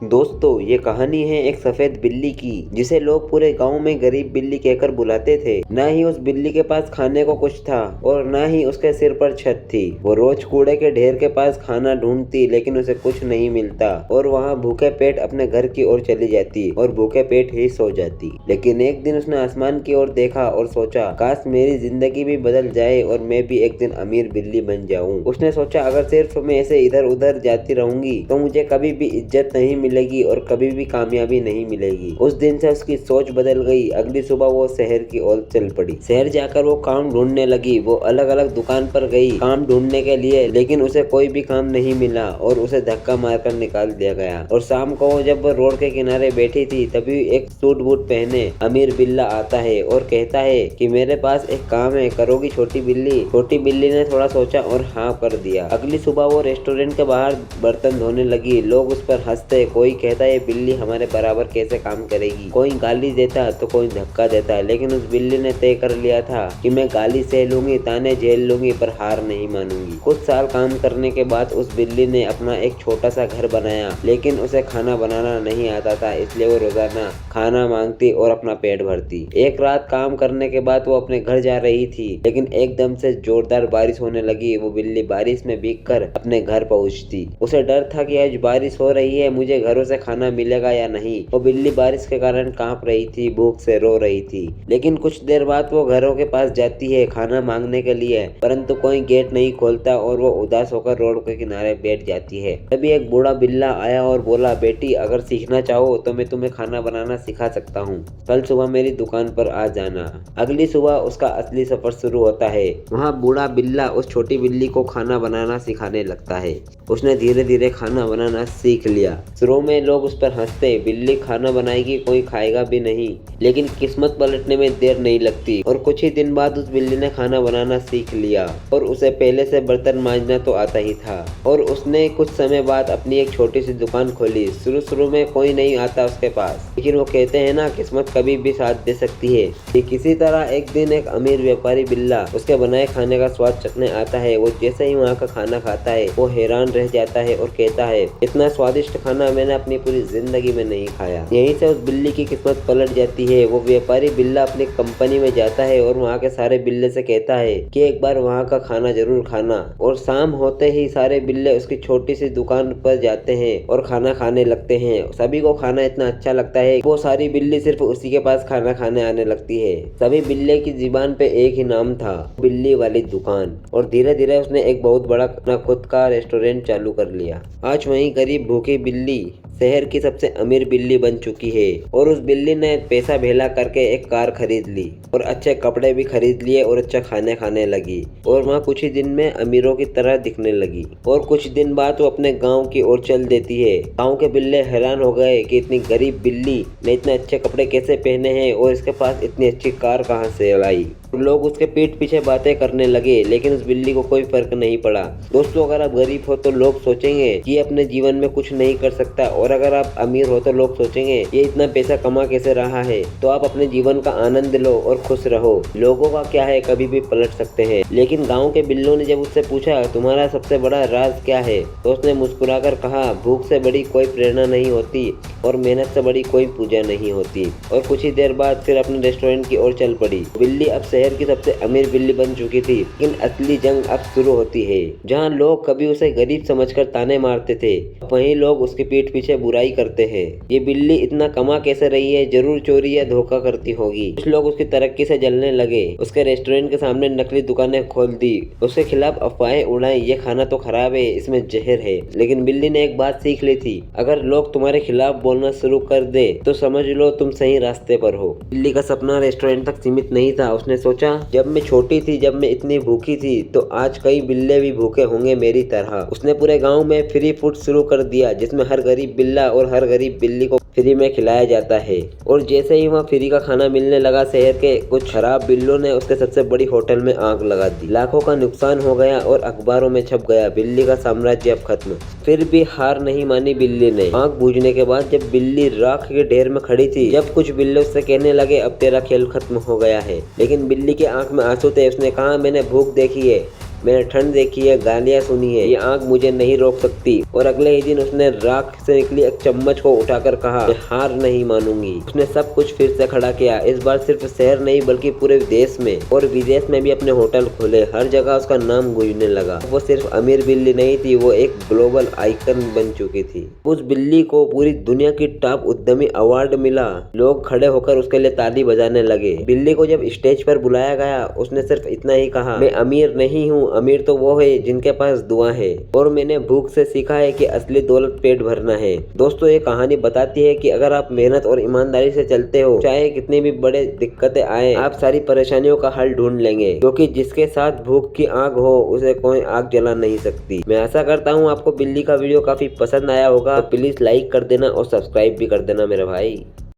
दोस्तों, ये कहानी है एक सफेद बिल्ली की जिसे लोग पूरे गांव में गरीब बिल्ली कहकर बुलाते थे। न ही उस बिल्ली के पास खाने को कुछ था और न ही उसके सिर पर छत थी। वो रोज कूड़े के ढेर के पास खाना ढूंढती, लेकिन उसे कुछ नहीं मिलता और वहाँ भूखे पेट अपने घर की ओर चली जाती और भूखे पेट ही सो जाती। लेकिन एक दिन उसने आसमान की ओर देखा और सोचा, काश मेरी जिंदगी भी बदल जाए और मैं भी एक दिन अमीर बिल्ली बन जाऊं। उसने सोचा, अगर सिर्फ मैं ऐसे इधर उधर जाती रहूंगी तो मुझे कभी भी इज्जत नहीं मिलेगी और कभी भी कामयाबी नहीं मिलेगी। उस दिन से उसकी सोच बदल गई। अगली सुबह वो शहर की ओर चल पड़ी। शहर जाकर वो काम ढूंढने लगी। वो अलग अलग दुकान पर गई काम ढूंढने के लिए, लेकिन उसे कोई भी काम नहीं मिला और उसे धक्का मारकर निकाल दिया गया। और शाम को जब वो रोड के किनारे बैठी थी, तभी एक सूट बूट पहने अमीर बिल्ला आता है और कहता है कि मेरे पास एक काम है, करोगी छोटी बिल्ली? छोटी बिल्ली ने थोड़ा सोचा और हाँ कर दिया। अगली सुबह वो रेस्टोरेंट के बाहर बर्तन धोने लगी। लोग उस पर हंसते, कोई कहता है बिल्ली हमारे बराबर कैसे काम करेगी, कोई गाली देता तो कोई धक्का देता। लेकिन उस बिल्ली ने तय कर लिया था कि मैं गाली सह लूंगी, ताने झेल लूंगी, पर हार नहीं मानूंगी। कुछ साल काम करने के बाद उस बिल्ली ने अपना एक छोटा सा घर बनाया, लेकिन उसे खाना बनाना नहीं आता था, इसलिए वो रोजाना खाना मांगती और अपना पेट भरती। एक रात काम करने के बाद वो अपने घर जा रही थी, लेकिन एकदम से जोरदार बारिश होने लगी। वो बिल्ली बारिश में भीगकर अपने घर पहुंचती। उसे डर था कि आज बारिश हो रही है, मुझे घरों से खाना मिलेगा या नहीं। वो बिल्ली बारिश के कारण कांप रही थी, भूख से रो रही थी। लेकिन कुछ देर बाद वो घरों के पास जाती है खाना मांगने के लिए, परंतु कोई गेट नहीं खोलता और वो उदास होकर रोड के किनारे बैठ जाती है। तभी एक बूढ़ा बिल्ला आया और बोला, बेटी अगर सीखना चाहो तो मैं तुम्हें खाना बनाना सिखा सकता हूँ। कल सुबह मेरी दुकान पर आ जाना। अगली सुबह उसका असली सफर शुरू होता है। वहाँ बूढ़ा बिल्ला उस छोटी बिल्ली को खाना बनाना सिखाने लगता है। उसने धीरे धीरे खाना बनाना सीख लिया। शुरू में लोग उस पर हंसते, बिल्ली खाना बनाएगी कोई खाएगा भी नहीं। लेकिन किस्मत पलटने में देर नहीं लगती और कुछ ही दिन बाद उस बिल्ली ने खाना बनाना सीख लिया और उसे पहले से बर्तन मांजना तो आता ही था। और उसने कुछ समय बाद अपनी एक छोटी सी दुकान खोली। शुरू में कोई नहीं आता उसके पास, लेकिन वो कहते हैं ना, किस्मत कभी भी साथ दे सकती है। किसी तरह एक दिन एक अमीर व्यापारी बिल्ला उसके बनाए खाने का स्वाद चखने आता है। वो जैसे ही वहाँ का खाना खाता है, वो हैरान रह जाता है और कहता है, इतना स्वादिष्ट खाना मैंने अपनी पूरी जिंदगी में नहीं खाया। यहीं से उस बिल्ली की किस्मत पलट जाती है। वो व्यापारी बिल्ला अपनी कंपनी में जाता है और वहाँ के सारे बिल्ले से कहता है कि एक बार वहाँ का खाना जरूर खाना। और शाम होते ही सारे बिल्ले उसकी छोटी सी दुकान पर जाते हैं और खाना खाने लगते हैं। सभी को खाना इतना अच्छा लगता है, वो सारी बिल्ली सिर्फ उसी के पास खाना खाने आने लगती है। सभी बिल्ले की जुबान पे एक ही नाम था, बिल्ली वाली दुकान। और धीरे धीरे उसने एक बहुत बड़ा अपना खुद का रेस्टोरेंट चालू कर लिया। आज वही गरीब भूखी बिल्ली शहर की सबसे अमीर बिल्ली बन चुकी है। और उस बिल्ली ने पैसा भेला करके एक कार खरीद ली और अच्छे कपड़े भी खरीद लिए और अच्छा खाने खाने लगी और वहाँ कुछ ही दिन में अमीरों की तरह दिखने लगी। और कुछ दिन बाद वो अपने गांव की ओर चल देती है। गांव के बिल्ले हैरान हो गए कि इतनी गरीब बिल्ली ने इतने अच्छे कपड़े कैसे पहने हैं और इसके पास इतनी अच्छी कार कहाँ से लाई। लोग उसके पीठ पीछे बातें करने लगे, लेकिन उस बिल्ली को कोई फर्क नहीं पड़ा। दोस्तों, अगर आप गरीब हो तो लोग सोचेंगे कि ये अपने जीवन में कुछ नहीं कर सकता, और अगर आप अमीर हो तो लोग सोचेंगे ये इतना पैसा कमा कैसे रहा है। तो आप अपने जीवन का आनंद लो और खुश रहो। लोगों का क्या है, कभी भी पलट सकते हैं। लेकिन गाँव के बिल्लों ने जब उससे पूछा, तुम्हारा सबसे बड़ा राज क्या है, तो उसने मुस्कुराकर कहा, भूख से बड़ी कोई प्रेरणा नहीं होती और मेहनत से बड़ी कोई पूजा नहीं होती। और कुछ ही देर बाद फिर अपने रेस्टोरेंट की ओर चल पड़ी। बिल्ली अब शहर की सबसे अमीर बिल्ली बन चुकी थी। लेकिन असली जंग अब शुरू होती है। जहां लोग कभी उसे गरीब समझकर ताने मारते थे, वहीं लोग उसके पीठ पीछे बुराई करते हैं। ये बिल्ली इतना कमा कैसे रही है, जरूर चोरी या धोखा करती होगी। कुछ लोग उसकी तरक्की से जलने लगे। उसके रेस्टोरेंट के सामने नकली दुकानें खोल दी, उसके खिलाफ अफवाहें उड़ाई, ये खाना तो खराब है, इसमें जहर है। लेकिन बिल्ली ने एक बात सीख ली थी, अगर लोग तुम्हारे खिलाफ बोलना शुरू कर दे तो समझ लो तुम सही रास्ते पर हो। बिल्ली का सपना रेस्टोरेंट तक सीमित नहीं था। उसने सोचा, जब मैं छोटी थी, जब मैं इतनी भूखी थी, तो आज कई बिल्ले भी भूखे होंगे मेरी तरह। उसने पूरे गांव में फ्री फूड शुरू कर दिया, जिसमें हर गरीब बिल्ला और हर गरीब बिल्ली को फ्री में खिलाया जाता है। और जैसे ही वहाँ फ्री का खाना मिलने लगा, शहर के कुछ खराब बिल्लों ने उसके सबसे बड़ी होटल में आग लगा दी। लाखों का नुकसान हो गया और अखबारों में छप गया, बिल्ली का साम्राज्य अब खत्म। फिर भी हार नहीं मानी बिल्ली ने। आग बुझने के बाद जब बिल्ली राख के ढेर में खड़ी थी, जब कुछ बिल्ले उससे कहने लगे, अब तेरा खेल खत्म हो गया है, लेकिन बिल्ली की आंख में आंसू थे। उसने कहा, मैंने भूख देखी है, मैंने ठंड देखी है, गालियाँ सुनी है, ये आग मुझे नहीं रोक सकती। और अगले ही दिन उसने राख से निकली एक चम्मच को उठाकर कहा, मैं हार नहीं मानूंगी। उसने सब कुछ फिर से खड़ा किया, इस बार सिर्फ शहर नहीं बल्कि पूरे देश में और विदेश में भी अपने होटल खोले। हर जगह उसका नाम गूंजने लगा। वो सिर्फ अमीर बिल्ली नहीं थी, वो एक ग्लोबल आइकन बन चुकी थी। उस बिल्ली को पूरी दुनिया की टॉप उद्यमी अवार्ड मिला। लोग खड़े होकर उसके लिए ताली बजाने लगे। बिल्ली को जब स्टेज पर बुलाया गया, उसने सिर्फ इतना ही कहा, मैं अमीर नहीं हूँ, अमीर तो वो है जिनके पास दुआ है, और मैंने भूख से सीखा है कि असली दौलत पेट भरना है। दोस्तों, ये कहानी बताती है कि अगर आप मेहनत और ईमानदारी से चलते हो, चाहे कितनी भी बड़े दिक्कतें आए, आप सारी परेशानियों का हल ढूंढ लेंगे, क्योंकि जिसके साथ भूख की आग हो उसे कोई आग जला नहीं सकती। मैं आशा करता हूँ आपको बिल्ली का वीडियो काफी पसंद आया होगा। तो प्लीज लाइक कर देना और सब्सक्राइब भी कर देना मेरे भाई।